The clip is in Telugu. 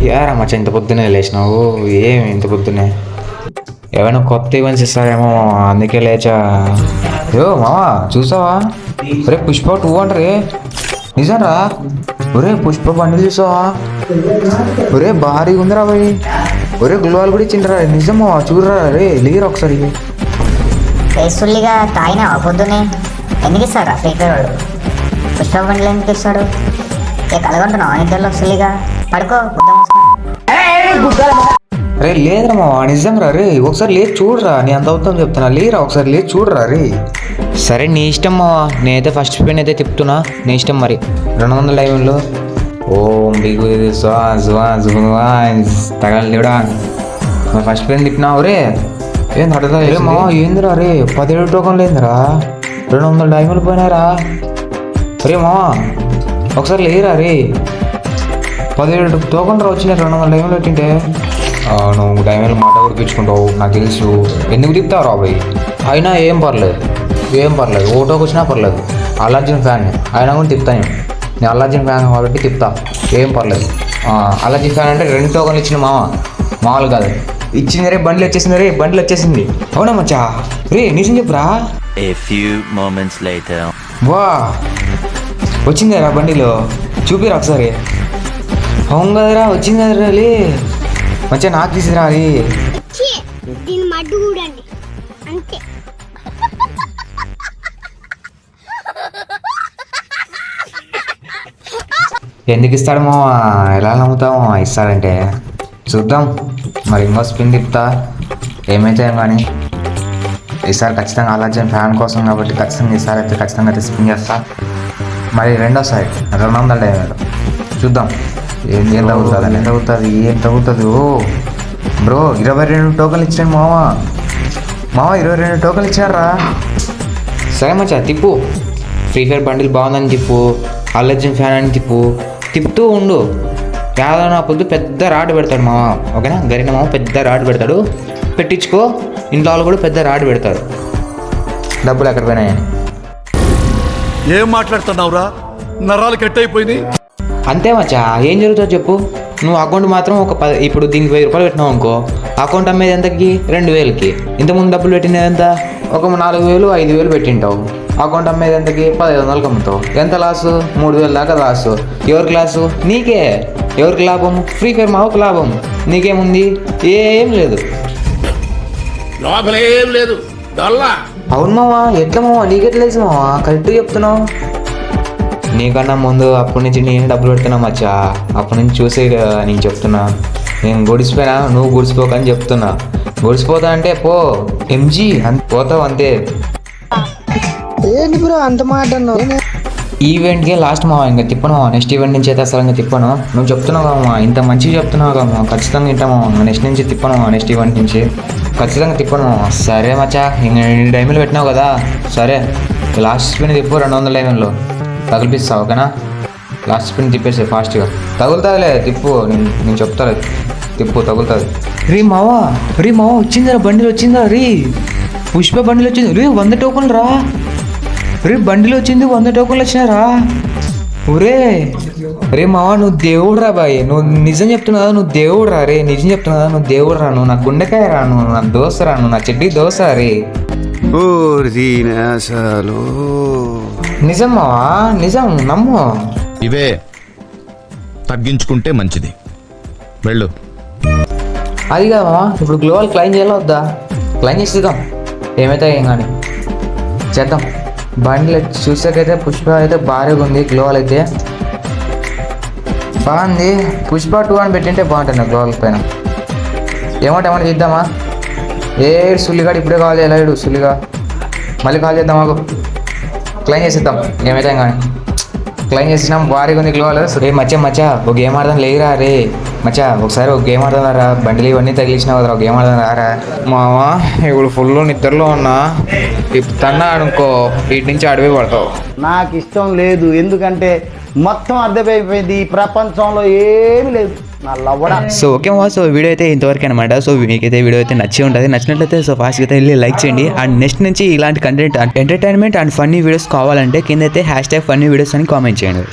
యారా మచ్చ ఇంత పొద్దునే లేచినావు? ఏమి ఇంత పొద్దునే? ఏమైనా కొత్త ఈవెంట్స్ ఇస్తారేమో అందుకే లేచా. మావా చూసావా? ఒరే పుష్ప 2 అంటారే, నిజంరా? ఒరే పుష్ప బండిలు చూసావా? ఒరే భారీగా ఉందిరా భయ్. ఒరే గుల్వాలు కూడా ఇచ్చిండ్రా, నిజమా? చూడరా రే, లేరు ఒకసారి. ఫేస్ఫుల్గా తాగినా పొద్దునే ఎందుకు ఇస్తాడు ఫ్రీ ఫైర్ వాడు? పుష్ప బండ్లు ఎందుకు ఇస్తాడు? ఇక కలగొంటున్నావు నిద్రలో సుల్లిగా పడుకో. రే లేదురా మావా, నిజం రా రే, ఒకసారి లేచి చూడరా. నీ అంత అవుతాం చెప్తున్నా, లేరా ఒకసారి లేచి చూడరా రే. సరే నీ ఇష్టం మావా, నేనైతే ఫస్ట్ స్పిన్ అయితే తిప్పుతున్నా, నీ ఇష్టం మరి. 200 డైమండ్లు. ఓం బిగు తగలి కూడా ఫస్ట్ స్పిన్ తిప్పినావు రే. ఏం అడదా మావా? ఏందిరా రే, 17 టోకన్లు ఏందిరా? 200 డైమండ్లు పోయినారా రే మావా? ఒకసారి లేరా రే, 17 టోకన్లు వచ్చినాయి. 200 డైమండ్లు పెట్టింటే నువ్వు డైమండ్లు మాట కూడా పిచ్చుకుంటావు నాకు తెలుసు. ఎందుకు తిప్పుతావు రాబాయ్? అయినా ఏం పర్లేదు, ఓ టోక్ వచ్చినా పర్లేదు. అల్లార్జున్ ఫ్యాన్ అయినా కూడా తిప్పుతాను నేను. అల్లార్జున్ ఫ్యాన్ కాబట్టి తిప్పుతా, ఏం పర్లేదు. అల్లార్జున్ ఫ్యాన్ అంటే 2 టోకన్లు ఇచ్చిన మామూలు కాదు. ఇచ్చింది రే, బండ్లు వచ్చేసింది. అవునా మచ్చా? రే నిజం చెప్పురా. వా వచ్చిందిరా బండిలో, చూపిరా ఒకసారి. అవును కదరా, వచ్చింది కదరా లే మచ్చా, నాకు తీసిరా అది. ఎందుకు ఇస్తాడమో, ఎలా నమ్ముతామో ఇస్తాడంటే. చూద్దాం మరి. ఇంకో స్పిన్ తిప్పుతా, ఏమైతే కానీ ఈసారి ఖచ్చితంగా అల్లార్జున్ ఫ్యాన్ కోసం కాబట్టి ఖచ్చితంగా ఈసారి అయితే ఖచ్చితంగా స్పిన్ చేస్తా. మరి రెండోసారి 200 డైమండ్. చూద్దాం ఏం తగ్గుతుంది. ఓ బ్రో 22 టోకన్లు ఇచ్చాను మావా. 22 టోకన్లు ఇచ్చారా? సరే మచ్చా తిప్పు. ఫ్రీ ఫైర్ బండిల్ బాగుందని తిప్పు, అల్లార్జున్ ఫ్యాన్ అని తిప్పుతూ ఉండు. యాదవ నా పొద్దు పెద్ద రాడ్ పెడతాడు మామ, ఓకేనా? గరిన మామ పెద్ద రాడ్ పెడతాడు, పెట్టించుకో. ఇంట్లో వాళ్ళు కూడా పెద్ద రాడ్ పెడతారు. డబ్బులు ఎక్కడ పోయినాయని ఏం మాట్లాడుతున్నావురా? నరాలు కట్ అయిపోయింది. అంతే మచ్చా, ఏం జరుగుతుందో చెప్పు. నువ్వు అకౌంట్ మాత్రం ఇప్పుడు దీనికి 1000 రూపాయలు పెట్టినావు అనుకో, అకౌంట్ అమ్మేది ఎంతకి? 2000కి. ఇంతకుముందు డబ్బులు పెట్టినది ఎంత? ఒక 4000 5000 పెట్టింటావు. అకౌంట్ అమ్మేది ఎంతకి? 1500కి అమ్ముతావు. ఎంత లాసు? 3000 దాకా లాసు. ఎవరికి లాసు? నీకే. ఎవరికి లాభం? ఫ్రీ ఫైర్ మాకు లాభం. నీకేముంది? ఏం లేదు. అవును మావా, ఎట్లా మావా? నీకెట్లా తెలుసు మావా? కరెక్ట్గా చెప్తున్నావు. నీకన్నా ముందు అప్పటి నుంచి నేను డబ్బులు పెడుతున్నా మచ్చా. అప్పటి నుంచి చూసే నేను చెప్తున్నా. నేను గుడిసిపోయినా, నువ్వు గుడిసిపోకని చెప్తున్నా. గుడిసిపోతా అంటే పో ఎంజీ, పోతావు అంతే. ఏంటి బ్రో అంత మాట అన్నావు? ఈవెంట్కే లాస్ట్ మావా, ఇంకా తిప్పను. నెక్స్ట్ ఈవెంట్ నుంచి అయితే అసలు ఇంకా తిప్పను. నువ్వు చెప్తున్నావు కమ్మా, ఇంత మంచిగా చెప్తున్నావు కమ్మా, ఖచ్చితంగా తింటాము. నెక్స్ట్ నుంచి తిప్పను, నెక్స్ట్ ఈవెంట్ నుంచి ఖచ్చితంగా తిప్పను. సరే మచ్చా, ఇంకా 2 డైమండ్లు పెట్టినావు కదా, సరే లాస్ట్ స్పిన్ తిప్పు. 200 డైమండ్లు తగిలిపిస్తావు, ఓకేనా? లాస్ట్ స్పిన్ తిప్పేసి ఫాస్ట్గా. తగులుతుందిలే, తిప్పు. నేను చెప్తాను, తిప్పు, తగులుతుంది. రీ మావా వచ్చిందిరా, బండిలో వచ్చిందా రీ? పుష్ప బండిలో వచ్చింది రే. 100 టోకన్లు రా రే, బండిలో వచ్చింది. 100 టోకన్లు వచ్చినారా? రే మావా, నువ్వు దేవుడు రా బాయ్. నువ్వు నిజం చెప్తున్నా, నువ్వు దేవుడు రా రే. నిజం చెప్తున్నా, నువ్వు దేవుడు రా. నువ్వు నా గుండెకాయ రా, నువ్వు నా దోశ రా, నువ్వు నా చెడ్డీ దోశ రే. నిజం మావా, నిజం, నమ్ము. ఇవే తగ్గించుకుంటే మంచిది, వెళ్ళు. అది కాదు మావా, ఇప్పుడు గ్లోవల్ క్లైమ్ చేయాలా వద్దా? క్లైమ్ చేసేద్దాం, ఏమైతే ఏం కానీ చేద్దాం. బండిలు చూసాకైతే పుష్ప అయితే భారీగా ఉంది. గ్లోవల్ అయితే బాగుంది. పుష్ప 2 అని పెట్టింటే బాగుంటుంది గ్లోవల్ పైన. ఏమంటే చేద్దామా? సుల్లిగాడు ఇప్పుడే కాల్ చేయలేడు. సుల్లిగా మళ్ళీ కాల్ చేద్దాం, మాకు క్లైమ్ చేసేద్దాం, ఏమైతే కానీ క్లైమ్ చేసినాం. భారీగా ఉంది గ్లోవల్. రే మచ్చా ఒక గేమ్ ఆడదాం లేరా రే. మచ్చా ఒకసారి ఒక గేమ్ ఆడదాం రా. బండిలు ఇవన్నీ తగిలిచ్చినావు కదా, ఒక గేమ్ ఆడదాం రారా. మావా ఇప్పుడు ఫుల్ నిద్రలో ఉన్నా, తిప్పుతన్నా అనుకో, వీటి నుంచి అడవి పడతావు. నాకు ఇష్టం లేదు, ఎందుకంటే మొత్తం అర్థమైపోయింది, ఈ ప్రపంచంలో ఏమీ లేదు. సో ఓకే మా, సో వీడియో అయితే ఇంతవరకు అనమాట. సో మీకైతే వీడియో అయితే నచ్చి ఉంటుంది. నచ్చినట్లయితే సో ఫాస్ట్గా అయితే వెళ్ళి లైక్ చేయండి. అండ్ నెక్స్ట్ నుంచి ఇలాంటి content, entertainment and funny videos కావాలంటే కింద అయితే #ఫన్నీ వీడియోస్ అని కామెంట్ చేయండి.